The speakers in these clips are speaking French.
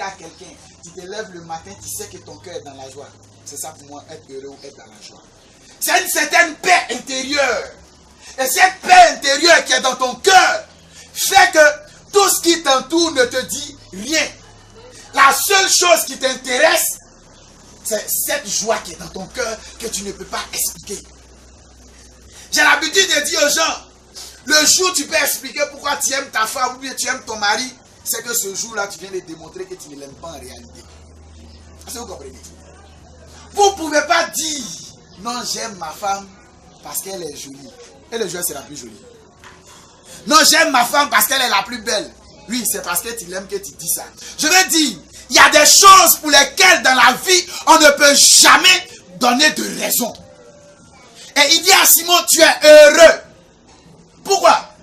à quelqu'un, tu te lèves le matin, tu sais que ton cœur est dans la joie. C'est ça pour moi, être heureux ou être dans la joie. C'est une certaine paix intérieure. Et cette paix intérieure qui est dans ton cœur fait que tout ce qui t'entoure ne te dit rien. La seule chose qui t'intéresse, c'est cette joie qui est dans ton cœur que tu ne peux pas expliquer. J'ai l'habitude de dire aux gens, le jour où tu peux expliquer pourquoi tu aimes ta femme ou bien tu aimes ton mari, c'est que ce jour-là, tu viens de démontrer que tu ne l'aimes pas en réalité. Est-ce que vous comprenez? Vous ne pouvez pas dire, non, j'aime ma femme parce qu'elle est jolie. Et le jour, c'est la plus jolie. Non, j'aime ma femme parce qu'elle est la plus belle. Oui, c'est parce que tu l'aimes que tu dis ça. Je veux dire, il y a des choses pour lesquelles dans la vie, on ne peut jamais donner de raison. Et il dit à Simon, tu es heureux. Pourquoi?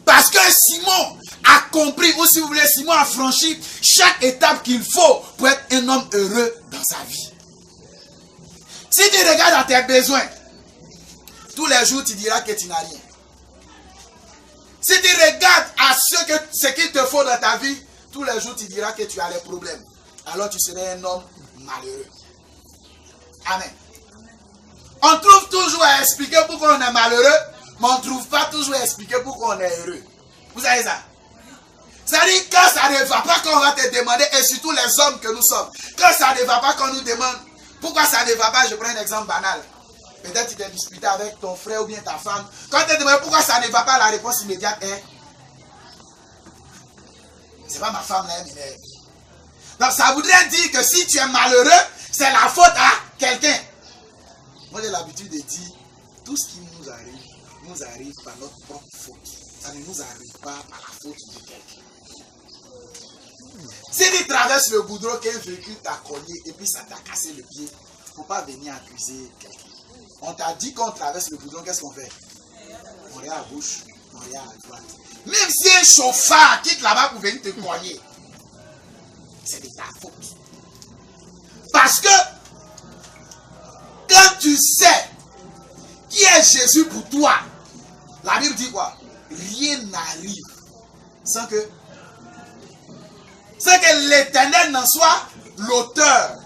Parce que Simon a compris, ou si vous voulez, Simon a franchi chaque étape qu'il faut pour être un homme heureux dans sa vie. Si tu regardes à tes besoins, tous les jours tu diras que tu n'as rien. Si tu regardes à ce qu'il te faut dans ta vie, tous les jours tu diras que tu as des problèmes. Alors tu serais un homme malheureux. Amen. On trouve toujours à expliquer pourquoi on est malheureux, mais on ne trouve pas toujours à expliquer pourquoi on est heureux. Vous savez ça? C'est-à-dire quand ça ne va pas, quand on va te demander, et surtout les hommes que nous sommes, quand ça ne va pas, qu'on nous demande pourquoi ça ne va pas, je prends un exemple banal. Peut-être tu t'es disputé avec ton frère ou bien ta femme. Quand tu te demandes pourquoi ça ne va pas, la réponse immédiate est c'est pas ma femme là, elle. Donc ça voudrait dire que si tu es malheureux, c'est la faute à quelqu'un. Moi j'ai l'habitude de dire tout ce qui nous arrive par notre propre faute. Ça ne nous arrive pas par la faute de quelqu'un. Si tu traverses le goudron qu'un véhicule t'a cogné et puis ça t'a cassé le pied, il ne faut pas venir accuser quelqu'un. On t'a dit qu'on traverse le goudron, qu'est-ce qu'on fait? On regarde à gauche, on regarde à droite. Même si un chauffeur quitte là-bas pour venir te cogner, c'est de ta faute. Parce que quand tu sais qui est Jésus pour toi, la Bible dit quoi? Rien n'arrive sans que l'Éternel n'en soit l'auteur.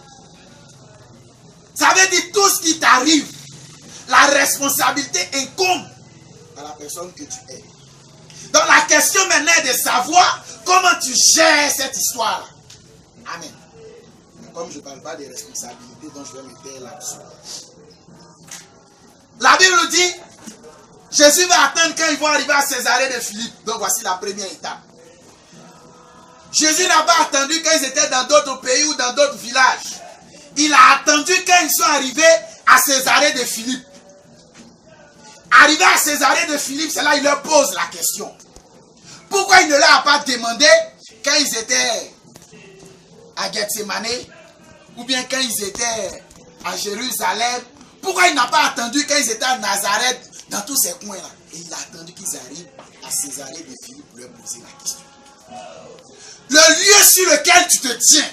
Ça veut dire tout ce qui t'arrive, la responsabilité incombe à la personne que tu es. Donc la question maintenant est de savoir comment tu gères cette histoire-là. Amen. Mais comme je ne parle pas des responsabilités, donc je vais me taire là-dessus. La Bible dit, Jésus va attendre quand ils vont arriver à Césarée de Philippe. Donc voici la première étape. Jésus n'a pas attendu quand ils étaient dans d'autres pays ou dans d'autres villages. Il a attendu quand ils sont arrivés à Césarée de Philippe. Arrivé à Césarée de Philippe, c'est là qu'il leur pose la question. Pourquoi il ne leur a pas demandé quand ils étaient à Gethsemane ou bien quand ils étaient à Jérusalem? Pourquoi il n'a pas attendu quand ils étaient à Nazareth, dans tous ces coins-là? Et il a attendu qu'ils arrivent à Césarée de Philippe pour leur poser la question. Le lieu sur lequel tu te tiens,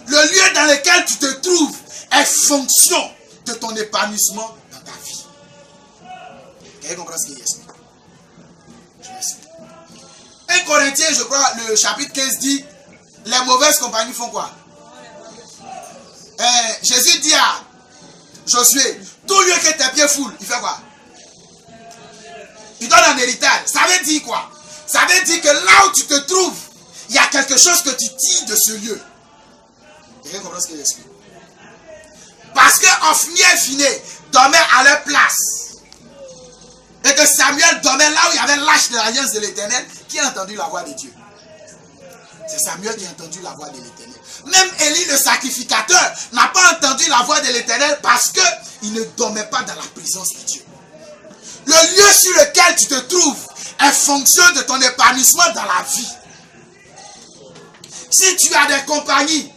le lieu dans lequel tu te trouves est fonction de ton épanouissement dans ta vie. Quelqu'un comprend ce qu'il y a ici? Je m'explique. 1 Corinthiens, je crois, le chapitre 15 dit, les mauvaises compagnies font quoi? Jésus dit à Josué, tout lieu que tes pieds foulent, il fait quoi? Il donne un héritage. Ça veut dire quoi? Ça veut dire que là où tu te trouves, il y a quelque chose que tu tires de ce lieu. Quelqu'un comprend ce que j'explique? Parce que Ophni et Phiné dormaient à leur place. Et que Samuel dormait là où il y avait l'arche de l'alliance de l'Éternel. Qui a entendu la voix de Dieu? C'est Samuel qui a entendu la voix de l'Éternel. Même Élie le sacrificateur n'a pas entendu la voix de l'Éternel parce qu'il ne dormait pas dans la présence de Dieu. Le lieu sur lequel tu te trouves est fonction de ton épanouissement dans la vie. Si tu as des compagnies,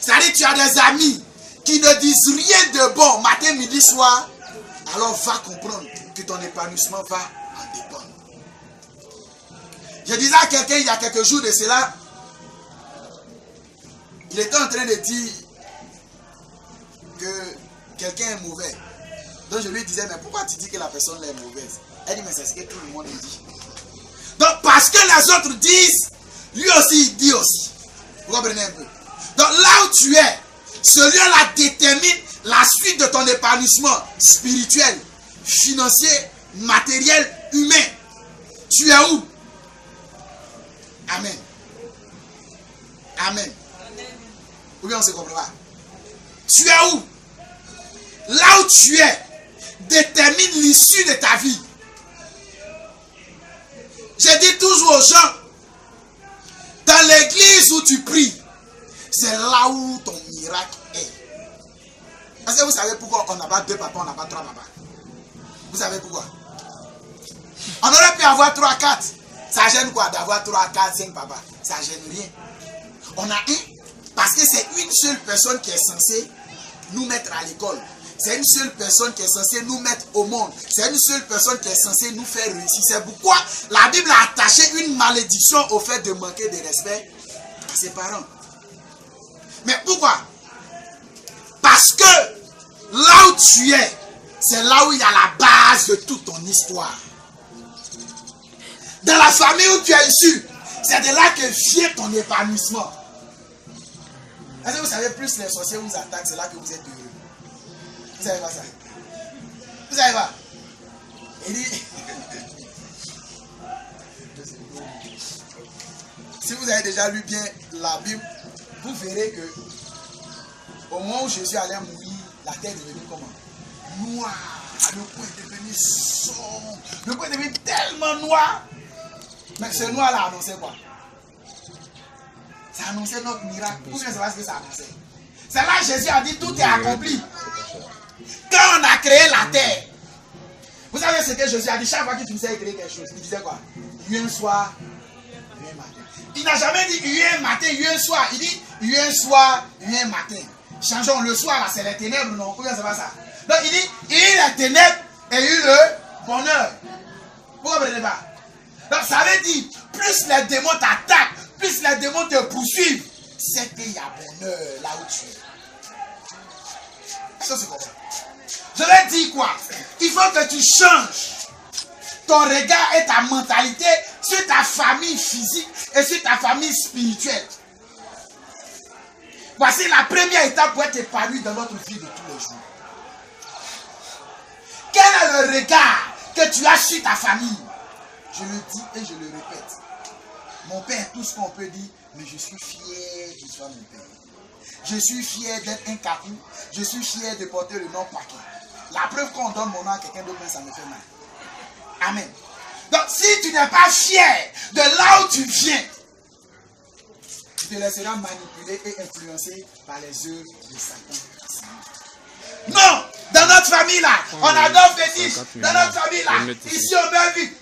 c'est-à-dire tu as des amis qui ne disent rien de bon matin, midi, soir, alors va comprendre que ton épanouissement va en dépendre. Je disais à quelqu'un il y a quelques jours de cela, il était en train de dire que quelqu'un est mauvais. Donc je lui disais, mais pourquoi tu dis que la personne est mauvaise? Elle dit, mais c'est ce que tout le monde dit. Donc parce que les autres disent, lui aussi il dit aussi. Vous Vous comprenez un peu? Donc là où tu es, ce lieu-là détermine la suite de ton épanouissement spirituel, financier, matériel, humain. Tu es où? Amen. Amen. Ou bien on se comprend pas? Tu es où? Là où tu es détermine l'issue de ta vie. Je dis toujours aux gens, dans l'église où tu pries, c'est là où ton miracle est. Parce que vous savez pourquoi on n'a pas 2 papas, on n'a pas 3 papas? Vous savez pourquoi? On aurait pu avoir 3, 4. Ça gêne quoi d'avoir 3, 4, 5 papas? Ça gêne rien. On a un, parce que c'est une seule personne qui est censée nous mettre à l'école. C'est une seule personne qui est censée nous mettre au monde. C'est une seule personne qui est censée nous faire réussir. C'est pourquoi la Bible a attaché une malédiction au fait de manquer de respect à ses parents. Mais pourquoi? Parce que là où tu es, c'est là où il y a la base de toute ton histoire. Dans la famille où tu es issu, c'est de là que vient ton épanouissement. Est-ce que vous savez, plus les sorciers vous attaquent, c'est là que vous êtes heureux. Vous savez pas ça? Vous savez pas? Il dit, si vous avez déjà lu bien la Bible, vous verrez que au moment où Jésus allait mourir, la terre est devenue comment? Noire. Le coin est devenu sombre. Le coin est devenu tellement noir. Mais ce noir-là annonçait quoi? Ça annonçait notre miracle. Vous savez ce que ça annonçait? C'est là que Jésus a dit tout est accompli. Quand on a créé la terre, vous savez ce que Jésus a dit chaque fois qu'il finissait de créer quelque chose? Il disait quoi? Il y a un soir, il y a un matin. Il n'a jamais dit il y a un matin, il y a un soir. Il dit il y a un soir, il y a un matin. Changeons, le soir là, c'est les ténèbres, non? Ou bien c'est pas ça? Donc il dit il y a les ténèbres et il y a eu le bonheur. Vous ne comprenez pas? Donc ça veut dire plus les démons t'attaquent, plus les démons te poursuivent, c'est qu'il y a bonheur là où tu es. Ça c'est comme ça. Je vais dire quoi? Il faut que tu changes ton regard et ta mentalité sur ta famille physique et sur ta famille spirituelle. Voici la première étape pour être épanoui dans notre vie de tous les jours. Quel est le regard que tu as sur ta famille? Je le dis et je le répète. Mon père, tout ce qu'on peut dire, mais je suis fier qu'il soit mon père. Je suis fier d'être un cacou. Je suis fier de porter le nom Paquet. La preuve qu'on donne mon nom à quelqu'un d'autre, ça me fait mal. Amen. Donc, si tu n'es pas fier de là où tu viens, tu te laisseras manipuler et influencer par les œuvres de Satan. Non! Dans notre famille là, on adore fétiche. Dans notre famille là, ici on meurt vite.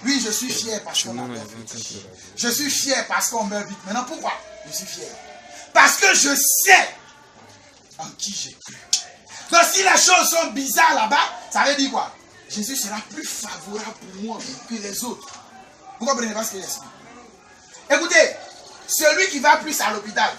Oui, je suis fier parce qu'on meurt vite. Je suis fier parce qu'on meurt vite. Maintenant, pourquoi je suis fier? Parce que je sais en qui j'ai cru. Donc si les choses sont bizarres là-bas, ça veut dire quoi? Jésus sera plus favorable pour moi que les autres. Vous comprenez pas ce que j'explique? Écoutez, celui qui va plus à l'hôpital,